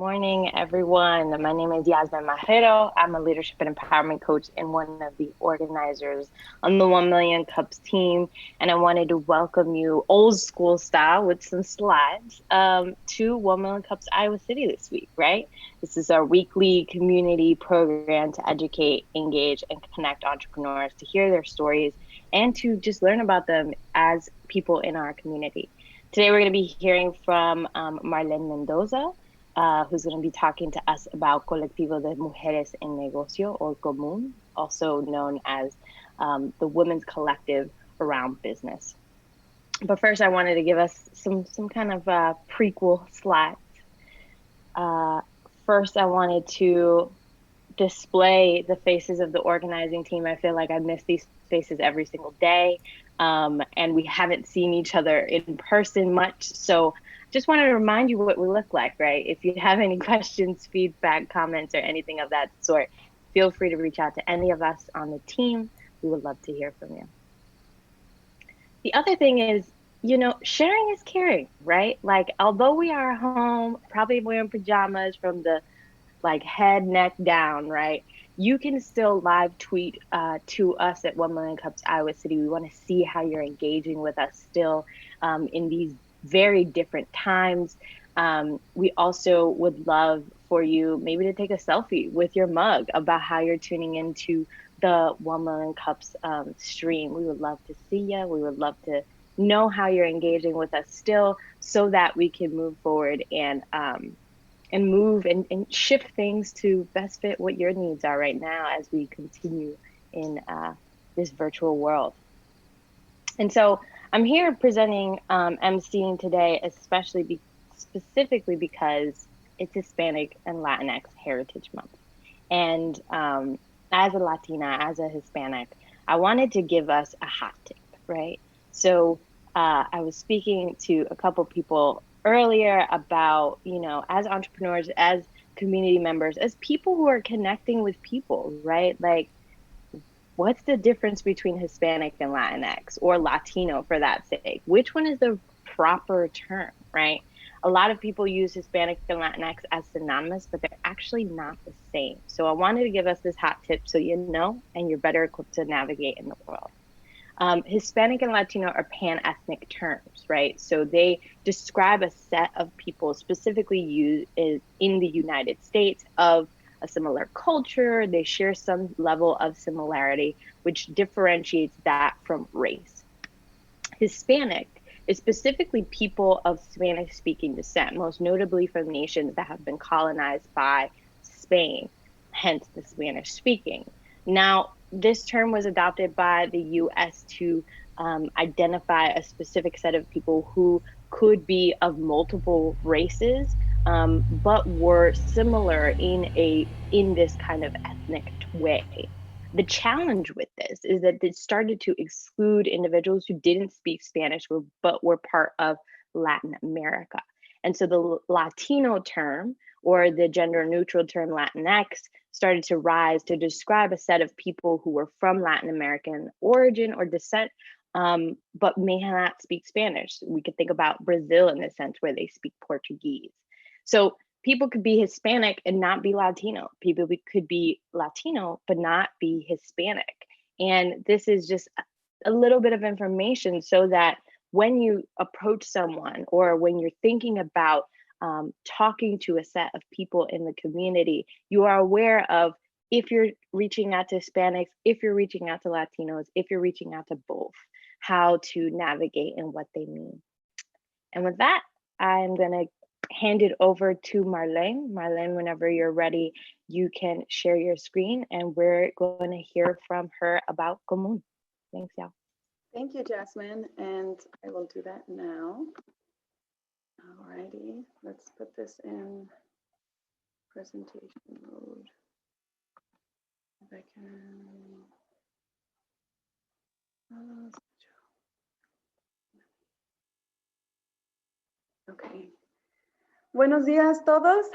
morning, everyone. My name is Yasmin Majero. I'm a leadership and empowerment coach and one of the organizers on the 1 Million Cups team. And I wanted to welcome you old school style with some slides to 1 Million Cups Iowa City this week, right? This is our weekly community program to educate, engage, and connect entrepreneurs to hear their stories and to just learn about them as people in our community. Today, we're going to be hearing from Marlene Mendoza, who's going to be talking to us about Colectivo de Mujeres en Negocio, or Común, also known as the Women's Collective around business. But first, I wanted to give us some kind of prequel slides. First, I wanted to display the faces of the organizing team. I feel like I miss these faces every single day. And we haven't seen each other in person much. So just wanted to remind you what we look like, right? If you have any questions, feedback, comments, or anything of that sort, feel free to reach out to any of us on the team. We would love to hear from you. The other thing is, sharing is caring, right? Like, although we are home, probably wearing pajamas from the head, neck down, right? You can still live tweet to us at 1 Million Cups Iowa City. We want to see how you're engaging with us still in these very different times. We also would love for you maybe to take a selfie with your mug about how you're tuning into the 1 Million Cups stream. We would love to see you. We would love to know how you're engaging with us still so that we can move forward and move and shift things to best fit what your needs are right now as we continue in this virtual world. And so I'm here presenting emceeing today, especially specifically because it's Hispanic and Latinx Heritage Month. And as a Latina, as a Hispanic, I wanted to give us a hot tip, right? So I was speaking to a couple people earlier about, as entrepreneurs, as community members, as people who are connecting with people, right? Like, what's the difference between Hispanic and Latinx, or Latino for that sake? Which one is the proper term, right? A lot of people use Hispanic and Latinx as synonymous, but they're actually not the same. So I wanted to give us this hot tip so you know and you're better equipped to navigate in the world. Hispanic and Latino are pan-ethnic terms, right? So they describe a set of people specifically used in the United States of a similar culture. They share some level of similarity, which differentiates that from race. Hispanic is specifically people of Spanish-speaking descent, most notably from nations that have been colonized by Spain, hence the Spanish-speaking. Now, this term was adopted by the US to identify a specific set of people who could be of multiple races, but were similar in this kind of ethnic way. The challenge with this is that it started to exclude individuals who didn't speak Spanish but were part of Latin America. And so the Latino term, or the gender neutral term Latinx, started to rise to describe a set of people who were from Latin American origin or descent, but may not speak Spanish. We could think about Brazil in this sense, where they speak Portuguese. So people could be Hispanic and not be Latino. People could be Latino, but not be Hispanic. And this is just a little bit of information so that when you approach someone, or when you're thinking about talking to a set of people in the community, you are aware of, if you're reaching out to Hispanics, if you're reaching out to Latinos, if you're reaching out to both, how to navigate and what they mean. And with that, I'm going to hand it over to Marlene. Marlene, whenever you're ready, you can share your screen, and we're going to hear from her about Común. Thanks, y'all. Thank you, Jasmine, and I will do that now. Alrighty, let's put this in presentation mode. If I can. Okay. Buenos días, todos.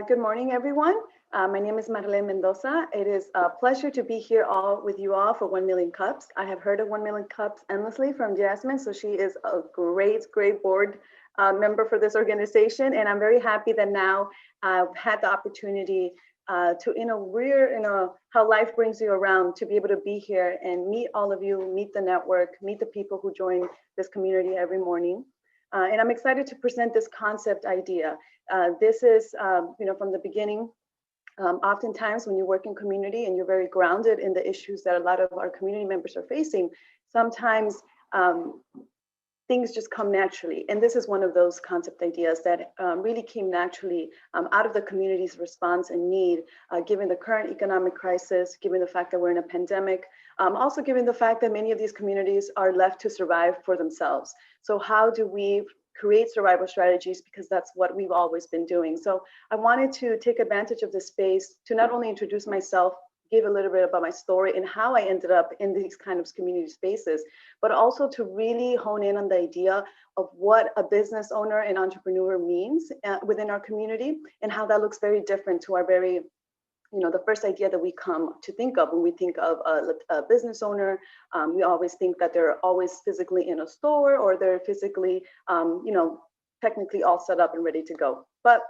Good morning, everyone. My name is Marlene Mendoza. It is a pleasure to be here with you all for 1 Million Cups. I have heard of 1 Million Cups endlessly from Jasmine, so she is a great board member for this organization, and I'm very happy that now I've had the opportunity to, how life brings you around, to be able to be here and meet all of you, meet the network, meet the people who join this community every morning. And I'm excited to present this concept idea. This is, from the beginning, oftentimes when you work in community and you're very grounded in the issues that a lot of our community members are facing, sometimes things just come naturally. And this is one of those concept ideas that really came naturally out of the community's response and need, given the current economic crisis, given the fact that we're in a pandemic, also given the fact that many of these communities are left to survive for themselves. So how do we create survival strategies? Because that's what we've always been doing. So I wanted to take advantage of this space to not only introduce myself, give a little bit about my story and how I ended up in these kind of community spaces, but also to really hone in on the idea of what a business owner and entrepreneur means within our community, and how that looks very different to our very, the first idea that we come to think of when we think of a business owner. We always think that they're always physically in a store, or they're physically, technically all set up and ready to go. But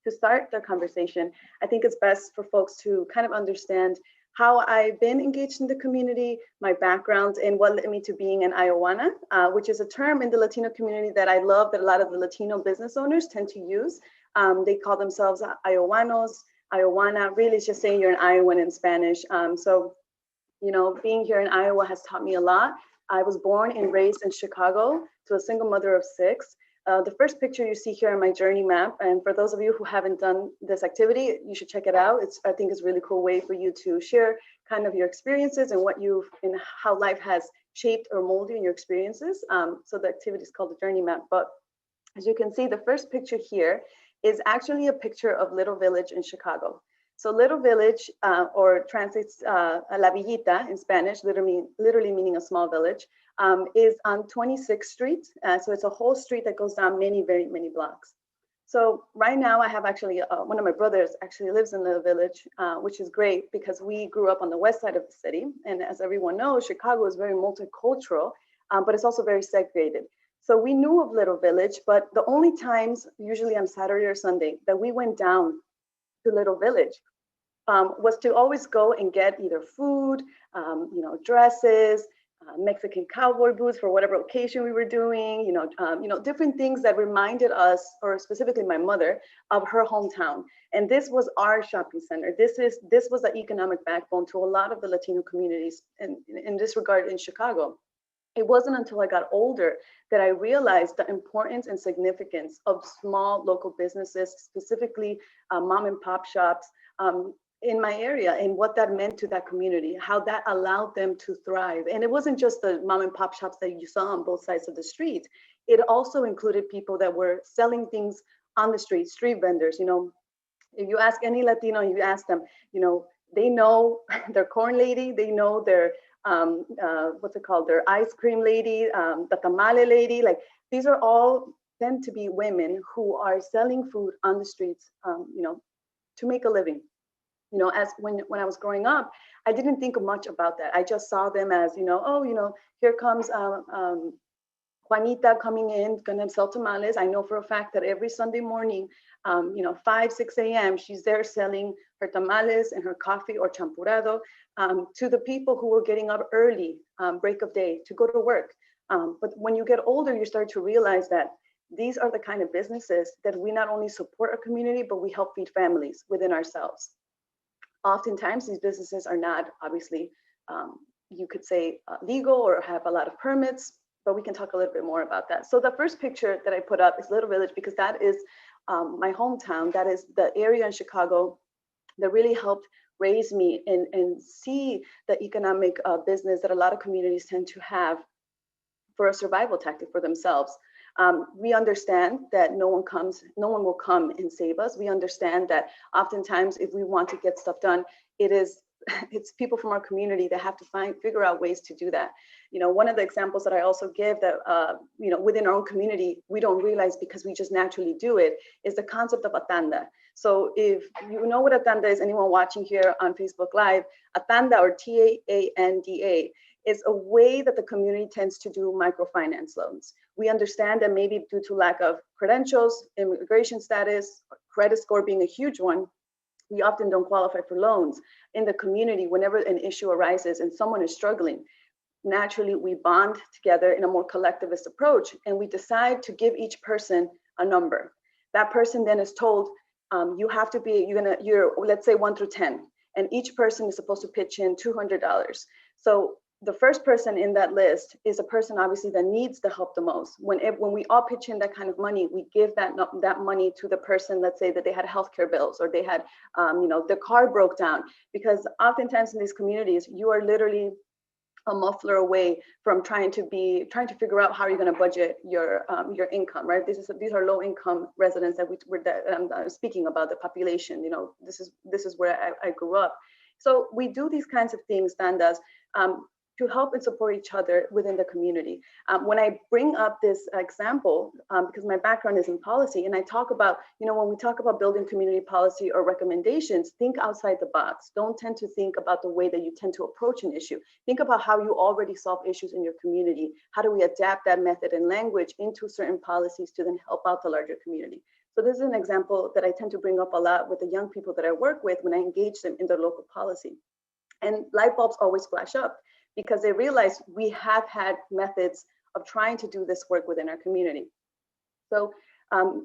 to start the conversation, I think it's best for folks to kind of understand how I've been engaged in the community, my background, and what led me to being an Iowana, which is a term in the Latino community that I love that a lot of the Latino business owners tend to use. They call themselves Iowanos, Iowana. Really, it's just saying you're an Iowan in Spanish. So, being here in Iowa has taught me a lot. I was born and raised in Chicago to a single mother of 6. The first picture you see here on my journey map, and for those of you who haven't done this activity, you should check it out. I think it's a really cool way for you to share kind of your experiences and and how life has shaped or molded your experiences. So the activity is called the journey map. But as you can see, the first picture here is actually a picture of Little Village in Chicago. So Little Village, or translates La Villita in Spanish, literally meaning a small village, is on 26th Street. So it's a whole street that goes down very many blocks. So right now I have actually, one of my brothers actually lives in Little Village, which is great because we grew up on the west side of the city. And as everyone knows, Chicago is very multicultural, but it's also very segregated. So we knew of Little Village, but the only times, usually on Saturday or Sunday, that we went down to Little Village was to always go and get either food, dresses, Mexican cowboy boots for whatever occasion we were doing, different things that reminded us, or specifically my mother, of her hometown. And this was our shopping center. This was the economic backbone to a lot of the Latino communities in this regard in Chicago. It wasn't until I got older that I realized the importance and significance of small local businesses, specifically mom and pop shops, in my area, and what that meant to that community, how that allowed them to thrive. And it wasn't just the mom and pop shops that you saw on both sides of the street. It also included people that were selling things on the street vendors. If you ask any Latino, you ask them, they know their corn lady, they know their, their ice cream lady, the tamale lady. Like, these are all tend to be women who are selling food on the streets, to make a living. As when I was growing up, I didn't think much about that. I just saw them as, here comes Juanita coming in, gonna sell tamales. I know for a fact that every Sunday morning, 5, 6 a.m., she's there selling her tamales and her coffee or champurrado to the people who were getting up early, break of day, to go to work. But when you get older, you start to realize that these are the kind of businesses that we not only support our community, but we help feed families within ourselves. Oftentimes, these businesses are not, obviously, you could say legal or have a lot of permits, but we can talk a little bit more about that. So the first picture that I put up is Little Village because that is my hometown. That is the area in Chicago that really helped raise me and see the economic business that a lot of communities tend to have for a survival tactic for themselves. We understand that no one will come and save us. We understand that oftentimes if we want to get stuff done, it's people from our community that have to figure out ways to do that. One of the examples that I also give that, within our own community, we don't realize because we just naturally do it, is the concept of a tanda. So if you know what a tanda is, anyone watching here on Facebook Live, a tanda, or TANDA, is a way that the community tends to do microfinance loans. We understand that maybe due to lack of credentials, immigration status, credit score being a huge one, we often don't qualify for loans. In the community, whenever an issue arises and someone is struggling, naturally we bond together in a more collectivist approach, and we decide to give each person a number. That person then is told, you have to be, you're let's say 1 through 10, and each person is supposed to pitch in $200. So the first person in that list is a person obviously that needs the help the most. When we all pitch in that kind of money, we give that money to the person, let's say that they had healthcare bills, or they had, their car broke down. Because oftentimes in these communities, you are literally a muffler away from trying to figure out how you're going to budget your income, right? These are low income residents that I'm speaking about, the population. This is where I grew up. So we do these kinds of things, Dandas, to help and support each other within the community. When I bring up this example, because my background is in policy, and I talk about, when we talk about building community policy or recommendations, think outside the box. Don't tend to think about the way that you tend to approach an issue. Think about how you already solve issues in your community. How do we adapt that method and language into certain policies to then help out the larger community? So this is an example that I tend to bring up a lot with the young people that I work with when I engage them in their local policy. And light bulbs always flash up, because they realize we have had methods of trying to do this work within our community. So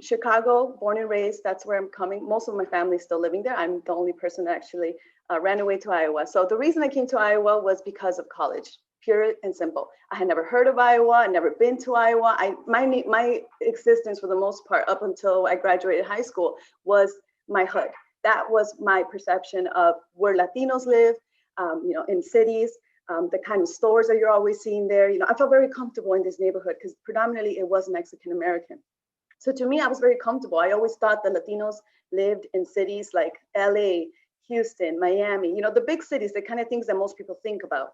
Chicago, born and raised, that's where I'm coming. Most of my family is still living there. I'm the only person that actually ran away to Iowa. So the reason I came to Iowa was because of college, pure and simple. I had never heard of Iowa, I'd never been to Iowa. My existence for the most part up until I graduated high school was my hood. That was my perception of where Latinos live, in cities. The kind of stores that you're always seeing there. I felt very comfortable in this neighborhood because predominantly it was Mexican American. So to me, I was very comfortable. I always thought that Latinos lived in cities like LA, Houston, Miami, the big cities, the kind of things that most people think about.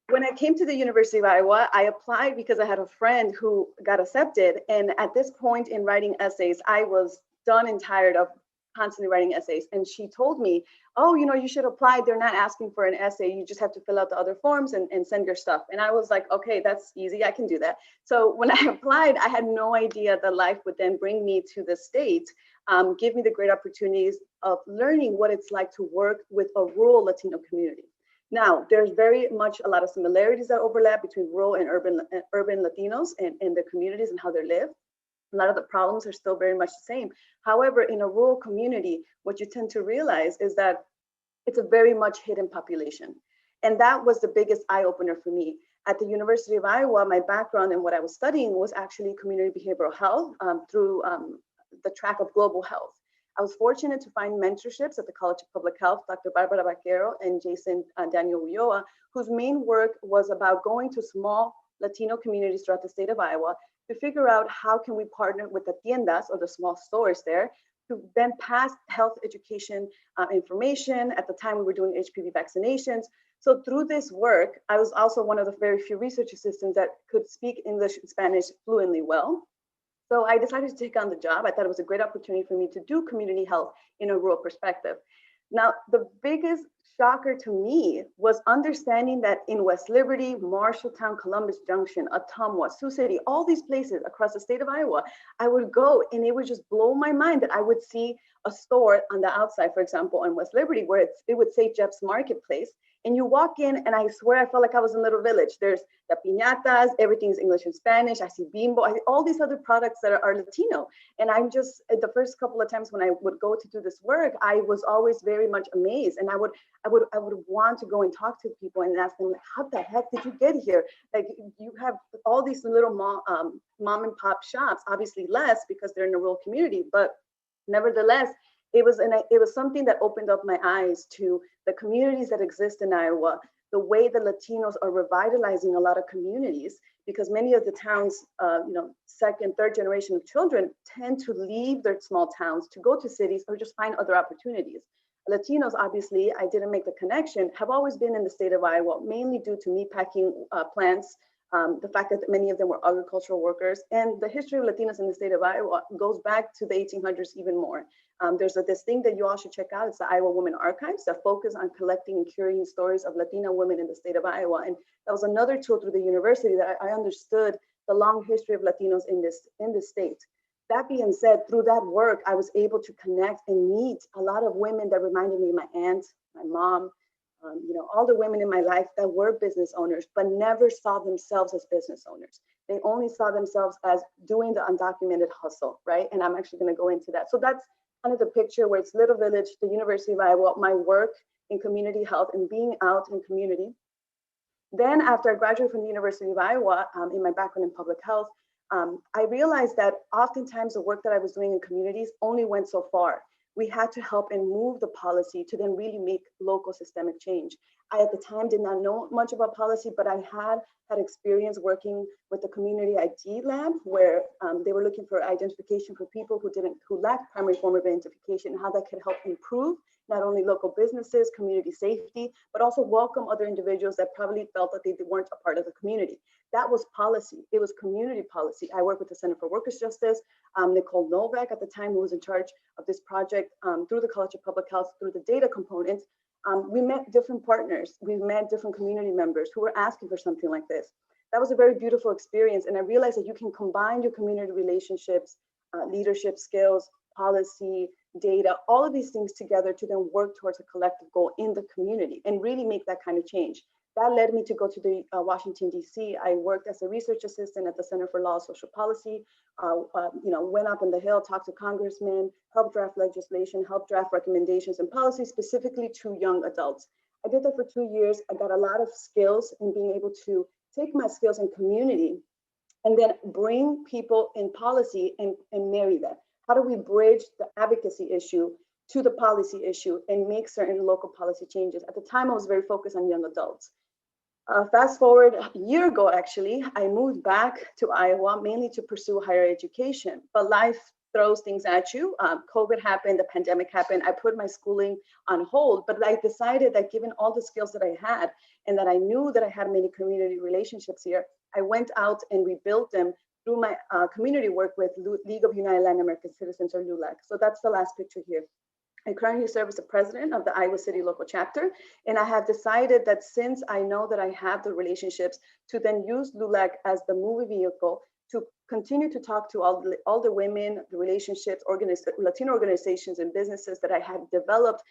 When I came to the University of Iowa, I applied because I had a friend who got accepted. And at this point in writing essays, I was done and tired of constantly writing essays. And she told me, oh, you should apply. They're not asking for an essay. You just have to fill out the other forms and send your stuff. And I was like, okay, that's easy. I can do that. So when I applied, I had no idea that life would then bring me to the States, give me the great opportunities of learning what it's like to work with a rural Latino community. Now, there's very much a lot of similarities that overlap between rural and urban Latinos and their communities and how they live. A lot of the problems are still very much the same. However, in a rural community, what you tend to realize is that it's a very much hidden population. And that was the biggest eye opener for me. At the University of Iowa, my background and what I was studying was actually community behavioral health through the track of global health. I was fortunate to find mentorships at the College of Public Health, Dr. Barbara Vaquero and Jason Daniel Ulloa, whose main work was about going to small Latino communities throughout the state of Iowa to figure out how can we partner with the tiendas, or the small stores there, to then pass health education information. At the time, we were doing HPV vaccinations. So through this work, I was also one of the very few research assistants that could speak English and Spanish fluently well. So I decided to take on the job. I thought it was a great opportunity for me to do community health in a rural perspective. Now, the biggest shocker to me was understanding that in West Liberty, Marshalltown, Columbus Junction, Ottumwa, Sioux City, all these places across the state of Iowa, I would go and it would just blow my mind that I would see a store on the outside, for example, on West Liberty, where it would say Jeff's Marketplace. And you walk in and I swear I felt like I was in a little village. There's the piñatas, everything's English and Spanish. I see bimbo, I see all these other products that are Latino. And I'm just, the first couple of times when I would go to do this work, I was always very much amazed. And I would want to go and talk to people and ask them, like, how the heck did you get here? Like, you have all these little mom and pop shops, obviously less because they're in a rural community, but nevertheless, it was something that opened up my eyes to the communities that exist in Iowa, the way the Latinos are revitalizing a lot of communities, because many of the towns, second, third generation of children tend to leave their small towns to go to cities or just find other opportunities. Latinos, obviously, I didn't make the connection, have always been in the state of Iowa, mainly due to meatpacking plants, the fact that many of them were agricultural workers. And the history of Latinos in the state of Iowa goes back to the 1800s even more. There's this thing that you all should check out. It's the Iowa Women Archives that focus on collecting and curating stories of Latina women in the state of Iowa. And that was another tool through the university that I understood the long history of Latinos in this state. That being said, through that work, I was able to connect and meet a lot of women that reminded me of my aunt, my mom, all the women in my life that were business owners, but never saw themselves as business owners. They only saw themselves as doing the undocumented hustle, right? And I'm actually going to go into that. So that's kind of the picture where it's Little Village, the University of Iowa, my work in community health and being out in community. Then after I graduated from the University of Iowa, in my background in public health, I realized that oftentimes the work that I was doing in communities only went so far. We had to help and move the policy to then really make local systemic change. I, at the time, did not know much about policy, but I had experience working with the community ID lab, where they were looking for identification for people who lacked primary form of identification, how that could help improve not only local businesses, community safety, but also welcome other individuals that probably felt that they weren't a part of the community. That was policy. It was community policy. I worked with the Center for Workers' Justice, Nicole Novak at the time, who was in charge of this project through the College of Public Health, through the data component. We met different partners. We met different community members who were asking for something like this. That was a very beautiful experience. And I realized that you can combine your community relationships, leadership skills, policy, data, all of these things together to then work towards a collective goal in the community and really make that kind of change. That led me to go to the Washington, D.C. I worked as a research assistant at the Center for Law and Social Policy, went up on the Hill, talked to congressmen, helped draft legislation, helped draft recommendations and policies specifically to young adults. I did that for 2 years. I got a lot of skills in being able to take my skills in community and then bring people in policy and marry that. How do we bridge the advocacy issue to the policy issue and make certain local policy changes? At the time, I was very focused on young adults. Fast forward a year ago, actually, I moved back to Iowa mainly to pursue higher education, but life throws things at you. COVID happened, the pandemic happened. I put my schooling on hold, but I decided that given all the skills that I had and that I knew that I had many community relationships here, I went out and rebuilt them through my community work with League of United Latin American Citizens, or LULAC. So that's the last picture here. I currently serve as the president of the Iowa City local chapter, and I have decided that since I know that I have the relationships to then use LULAC as the movie vehicle to continue to talk to all the women, the relationships, Latino organizations and businesses that I had developed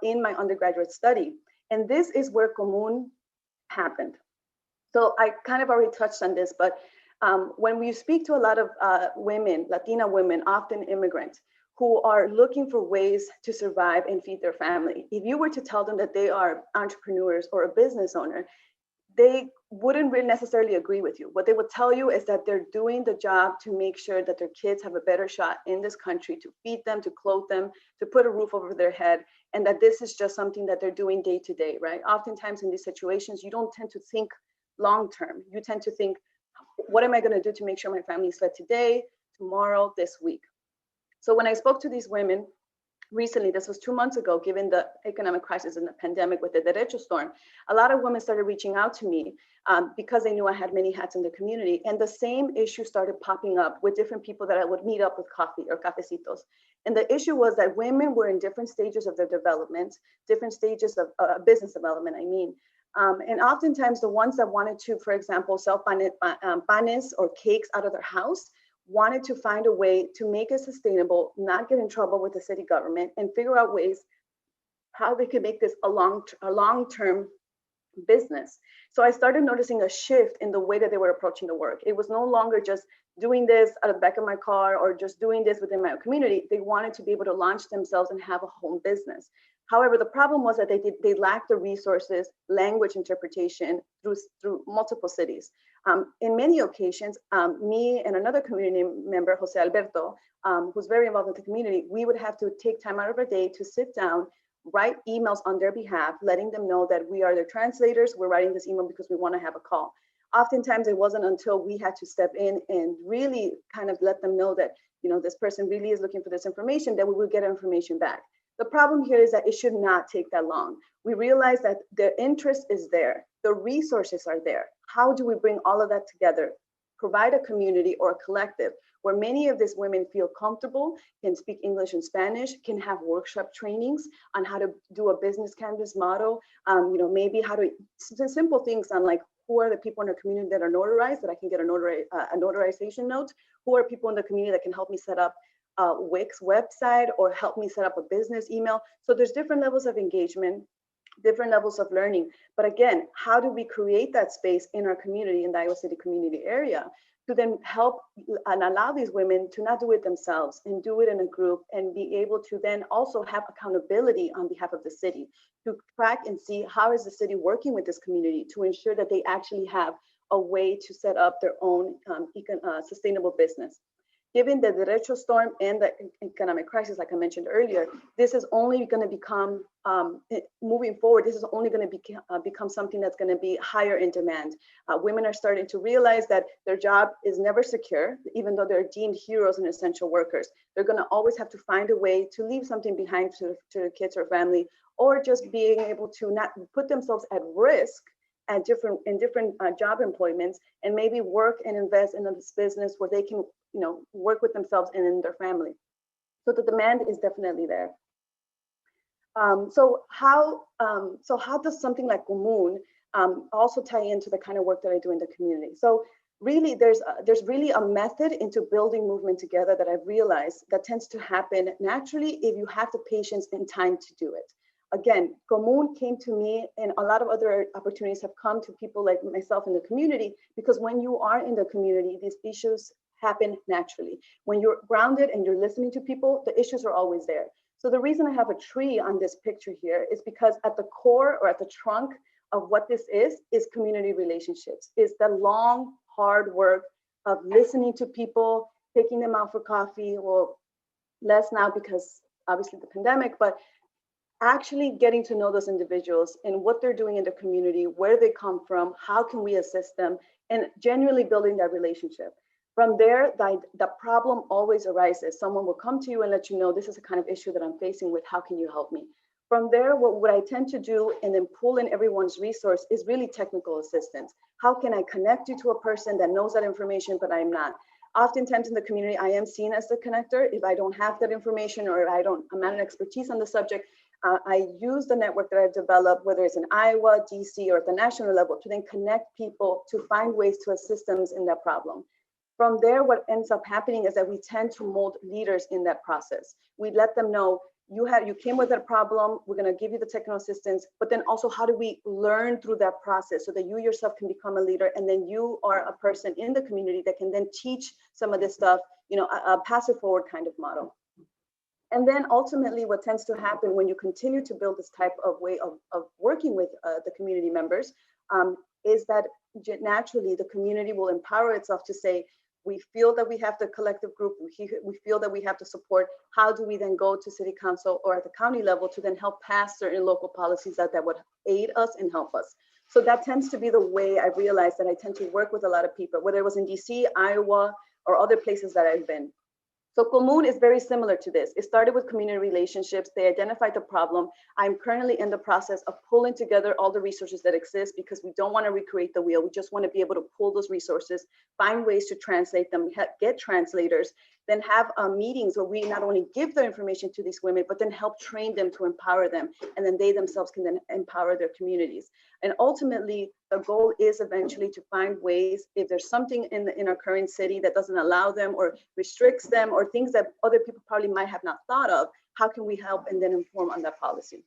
in my undergraduate study. And this is where Comun happened. So I kind of already touched on this, but when we speak to a lot of women, Latina women, often immigrants, who are looking for ways to survive and feed their family, if you were to tell them that they are entrepreneurs or a business owner, they wouldn't really necessarily agree with you. What they would tell you is that they're doing the job to make sure that their kids have a better shot in this country, to feed them, to clothe them, to put a roof over their head, and that this is just something that they're doing day to day, right? Oftentimes in these situations, you don't tend to think long term. You tend to think, what am I going to do to make sure my family is fed today, tomorrow, this week? So when I spoke to these women recently, this was 2 months ago, given the economic crisis and the pandemic with the Derecho storm, a lot of women started reaching out to me because they knew I had many hats in the community. And the same issue started popping up with different people that I would meet up with coffee or cafecitos. And the issue was that women were in different stages of their development, different stages of business development, I mean. And oftentimes the ones that wanted to, for example, sell panes or cakes out of their house, wanted to find a way to make it sustainable, not get in trouble with the city government, and figure out ways how they could make this a long-term business. So I started noticing a shift in the way that they were approaching the work. It was no longer just doing this out of the back of my car or just doing this within my community. They wanted to be able to launch themselves and have a home business. However, the problem was that they lacked the resources, language interpretation through multiple cities. In many occasions, me and another community member, Jose Alberto, who's very involved in the community, we would have to take time out of our day to sit down, write emails on their behalf, letting them know that we are their translators. We're writing this email because we want to have a call. Oftentimes, it wasn't until we had to step in and really kind of let them know that, this person really is looking for this information, that we would get information back. The problem here is that it should not take that long. We realize that the interest is there, the resources are there. how do we bring all of that together? Provide a community or a collective where many of these women feel comfortable, can speak English and Spanish, can have workshop trainings on how to do a business canvas model, maybe how to, simple things on like, who are the people in the community that are notarized, that I can get a notarization note? Who are people in the community that can help me set up a Wix website or help me set up a business email? So there's different levels of engagement, different levels of learning. But again, how do we create that space in our community, in the Iowa City community area, to then help and allow these women to not do it themselves and do it in a group and be able to then also have accountability on behalf of the city to track and see how is the city working with this community to ensure that they actually have a way to set up their own sustainable business. Given the derecho storm and the economic crisis, like I mentioned earlier, this is only going to become, moving forward, this is only going to become something that's going to be higher in demand. Women are starting to realize that their job is never secure, even though they're deemed heroes and essential workers. They're going to always have to find a way to leave something behind to their kids or family, or just being able to not put themselves at risk at different job employments, and maybe work and invest in this business where they can work with themselves and in their family. So the demand is definitely there. So how does something like Comun also tie into the kind of work that I do in the community? So really, there's really a method into building movement together that I've realized that tends to happen naturally if you have the patience and time to do it. Again, Comun came to me, and a lot of other opportunities have come to people like myself in the community, because when you are in the community, these issues happen naturally. When you're grounded and you're listening to people, the issues are always there. So the reason I have a tree on this picture here is because at the core or at the trunk of what this is community relationships, is the long, hard work of listening to people, taking them out for coffee, well, less now because obviously the pandemic, but actually getting to know those individuals and what they're doing in the community, where they come from, how can we assist them, and genuinely building that relationship. From there, the problem always arises. Someone will come to you and let you know, this is the kind of issue that I'm facing with, how can you help me? From there, what I tend to do and then pull in everyone's resource is really technical assistance. How can I connect you to a person that knows that information, but I'm not? Oftentimes in the community, I am seen as the connector. If I don't have that information or I'm not an expertise on the subject, I use the network that I've developed, whether it's in Iowa, DC, or at the national level, to then connect people to find ways to assist them in that problem. From there, what ends up happening is that we tend to mold leaders in that process. We let them know, you came with a problem, we're going to give you the technical assistance, but then also how do we learn through that process so that you yourself can become a leader, and then you are a person in the community that can then teach some of this stuff, a pass it forward kind of model. And then ultimately what tends to happen when you continue to build this type of way of working with the community members is that naturally the community will empower itself to say, we feel that we have the collective group, we feel that we have the support. How do we then go to city council or at the county level to then help pass certain local policies that would aid us and help us? So that tends to be the way I realized that I tend to work with a lot of people, whether it was in DC, Iowa, or other places that I've been. So Comun is very similar to this. It started with community relationships. They identified the problem. I'm currently in the process of pulling together all the resources that exist, because we don't want to recreate the wheel. We just want to be able to pull those resources, find ways to translate them, get translators, then have meetings where we not only give the information to these women, but then help train them to empower them. And then they themselves can then empower their communities. And ultimately, the goal is eventually to find ways, if there's something in our current city that doesn't allow them or restricts them, or things that other people probably might have not thought of, how can we help and then inform on that policy?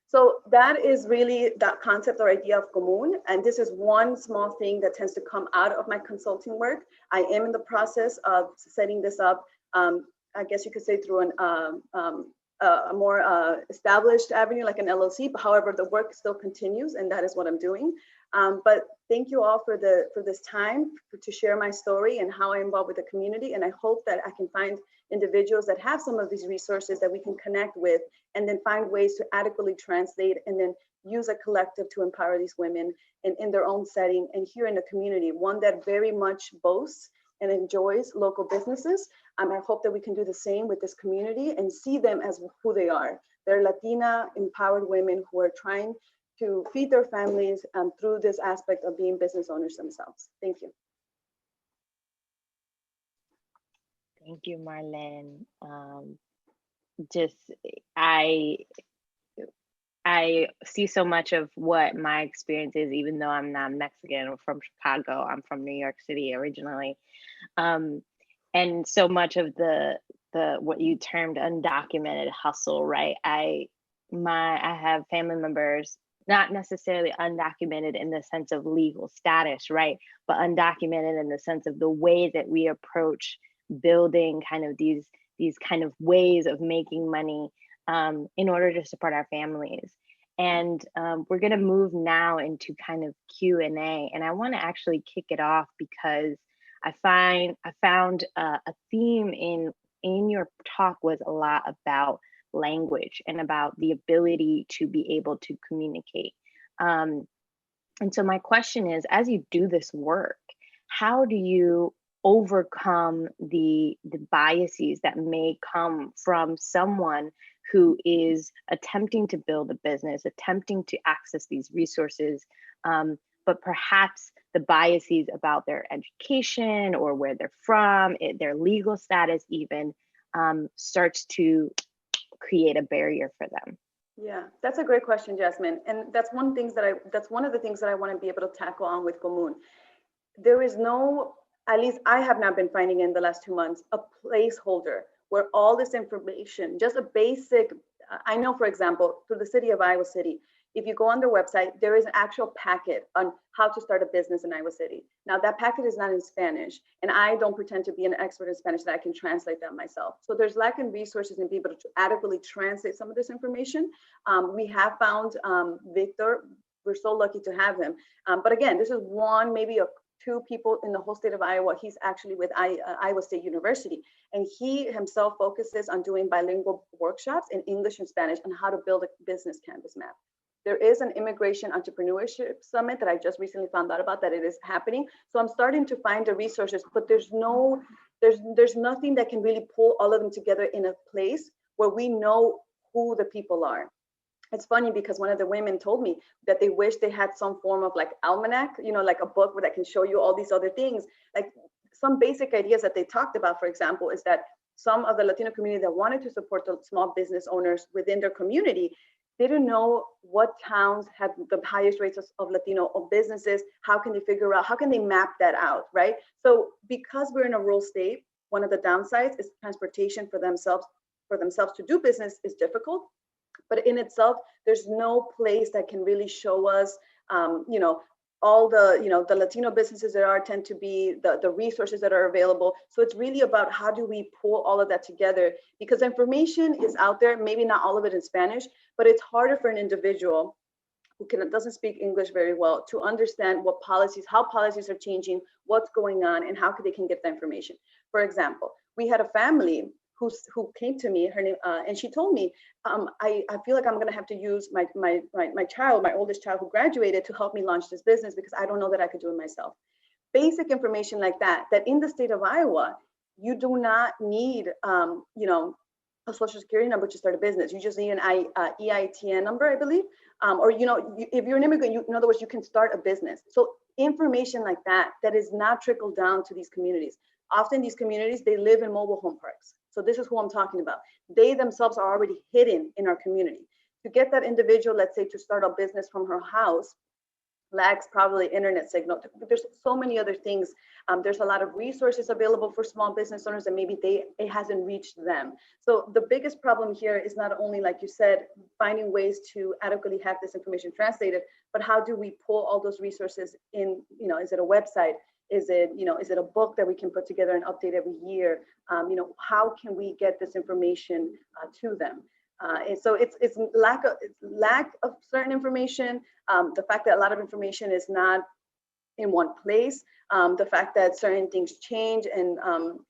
So that is really that concept or idea of Comun. And this is one small thing that tends to come out of my consulting work. I am in the process of setting this up, I guess you could say through a more established avenue like an LLC. But however, the work still continues, and that is what I'm doing. But thank you all for this time to share my story and how I'm involved with the community. And I hope that I can find individuals that have some of these resources that we can connect with, and then find ways to adequately translate and then use a collective to empower these women in their own setting and here in the community, one that very much boasts and enjoys local businesses. I hope that we can do the same with this community and see them as who they are. They're Latina empowered women who are trying to feed their families through this aspect of being business owners themselves. Thank you. Thank you, Marlene. Just I I see so much of what my experience is, even though I'm not Mexican or from Chicago. I'm from New York City originally. Um, and so much of the what you termed undocumented hustle, right? I have family members, not necessarily undocumented in the sense of legal status, right? But undocumented in the sense of the way that we approach building kind of these kind of ways of making money in order to support our families. And we're going to move now into kind of Q&A, and I want to actually kick it off because I found a theme in your talk was a lot about language and about the ability to be able to communicate. Um, and so my question is, as you do this work, how do you overcome the biases that may come from someone who is attempting to build a business, attempting to access these resources, but perhaps the biases about their education or where they're from, their legal status even, starts to create a barrier for them? Yeah, that's a great question, Jasmine. And that's one of the things that I want to be able to tackle on with Comun. There is no, at least I have not been finding in the last 2 months, a placeholder where all this information, just a basic, I know, for example, through the city of Iowa City, if you go on their website, there is an actual packet on how to start a business in Iowa City. Now that packet is not in Spanish, and I don't pretend to be an expert in Spanish that I can translate that myself. So there's lack in resources and people to adequately translate some of this information. We have found Victor. We're so lucky to have him. But again, this is one, maybe two people in the whole state of Iowa. He's actually with Iowa State University, and he himself focuses on doing bilingual workshops in English and Spanish on how to build a business canvas map. There is an immigration entrepreneurship summit that I just recently found out about that it is happening. So I'm starting to find the resources, but there's nothing that can really pull all of them together in a place where we know who the people are. It's funny because one of the women told me that they wish they had some form of like almanac, like a book where that can show you all these other things. Like some basic ideas that they talked about, for example, is that some of the Latino community that wanted to support the small business owners within their community, they didn't know what towns had the highest rates of Latino businesses. How can they figure out, how can they map that out, right? So because we're in a rural state, one of the downsides is transportation for themselves to do business is difficult. But in itself, there's no place that can really show us, all the Latino businesses that are tend to be the resources that are available. So it's really about how do we pull all of that together, because information is out there, maybe not all of it in Spanish, but it's harder for an individual who doesn't speak English very well to understand how policies are changing, what's going on, and how they can get the information. For example, we had a family who came to me, her name, and she told me, I feel like I'm gonna have to use my oldest child who graduated to help me launch this business because I don't know that I could do it myself. Basic information like that in the state of Iowa, you do not need, a social security number to start a business. You just need an EITN number, I believe. Or, if you're an immigrant, in other words, you can start a business. So information like that is not trickled down to these communities. Often these communities, they live in mobile home parks. So this is who I'm talking about. They themselves are already hidden in our community. To get that individual, let's say, to start a business from her house, lacks probably internet signal. There's so many other things. There's a lot of resources available for small business owners and maybe it hasn't reached them. So the biggest problem here is not only, like you said, finding ways to adequately have this information translated, but how do we pull all those resources in, is it a website? Is it a book that we can put together and update every year? How can we get this information to them? And so it's lack of certain information, the fact that a lot of information is not in one place, the fact that certain things change, and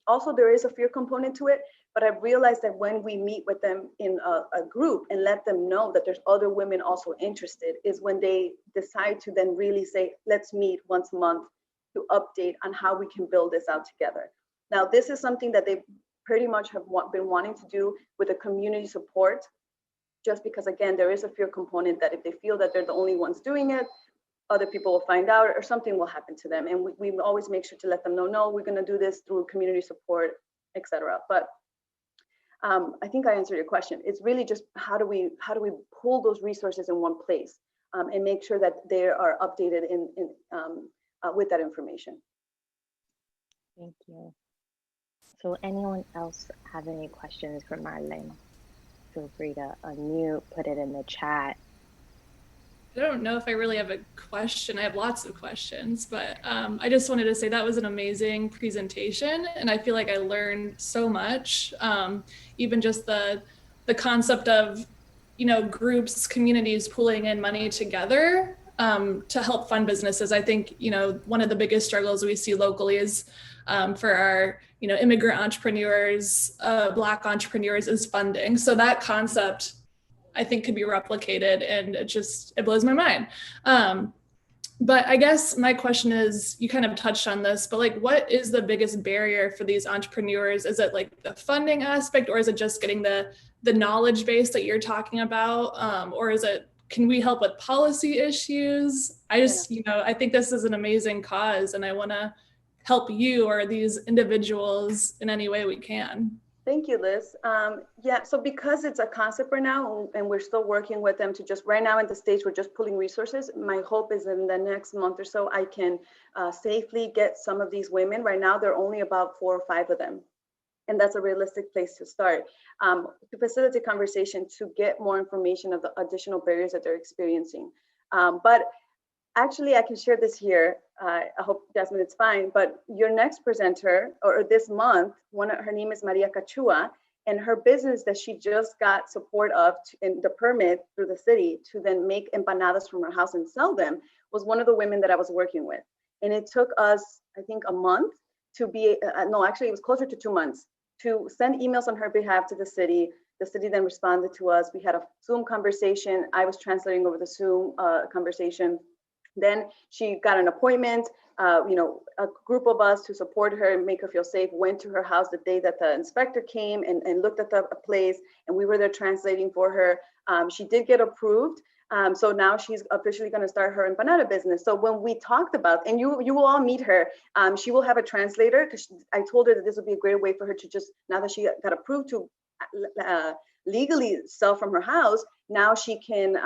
also there is a fear component to it. But I've realized that when we meet with them in a group and let them know that there's other women also interested, is when they decide to then really say, let's meet once a month to update on how we can build this out together. Now, this is something that they pretty much have been wanting to do with the community support just because, again, there is a fear component that if they feel that they're the only ones doing it, other people will find out or something will happen to them. And we always make sure to let them know, no, we're going to do this through community support, etc. But I think I answered your question. It's really just how do we pull those resources in one place and make sure that they are updated with that information. Thank you. So anyone else have any questions for Marlene? Feel free to unmute, put it in the chat. I don't know if I really have a question. I have lots of questions, but I just wanted to say that was an amazing presentation, and I feel like I learned so much. Even just the concept of, you know, groups, communities pulling in money together to help fund businesses. I think, you know, one of the biggest struggles we see locally is for our, you know, immigrant entrepreneurs, Black entrepreneurs is funding. So that concept, I think, could be replicated, and it blows my mind. But I guess my question is, you kind of touched on this, but like, what is the biggest barrier for these entrepreneurs? Is it like the funding aspect, or is it just getting the knowledge base that you're talking about? Or is it, can we help with policy issues? I just, you know, I think this is an amazing cause, and I want to help you or these individuals in any way we can. Thank you, Liz. Yeah, so because it's a concept right now, and we're still working with them to just, right now at the stage, we're just pulling resources. My hope is in the next month or so, I can safely get some of these women. Right now, there are only about 4 or 5 of them. And that's a realistic place to start, to facilitate conversation, to get more information of the additional barriers that they're experiencing. But actually, I can share this here. I hope, Jasmine, it's fine. But your next presenter, or this month, her name is Maria Cachua, and her business that she just got support of in the permit through the city to then make empanadas from her house and sell them, was one of the women that I was working with. And it took us, I think, a month to be, no, actually, it was closer to 2 months, to send emails on her behalf to the city. The city then responded to us. We had a Zoom conversation. I was translating over the Zoom conversation. Then she got an appointment, you know, a group of us to support her and make her feel safe, went to her house the day that the inspector came and looked at the place, and we were there translating for her. She did get approved. So now she's officially going to start her empanada business. So when we talked about, and you will all meet her, she will have a translator, because I told her that this would be a great way for her to just, now that she got approved to legally sell from her house, now she can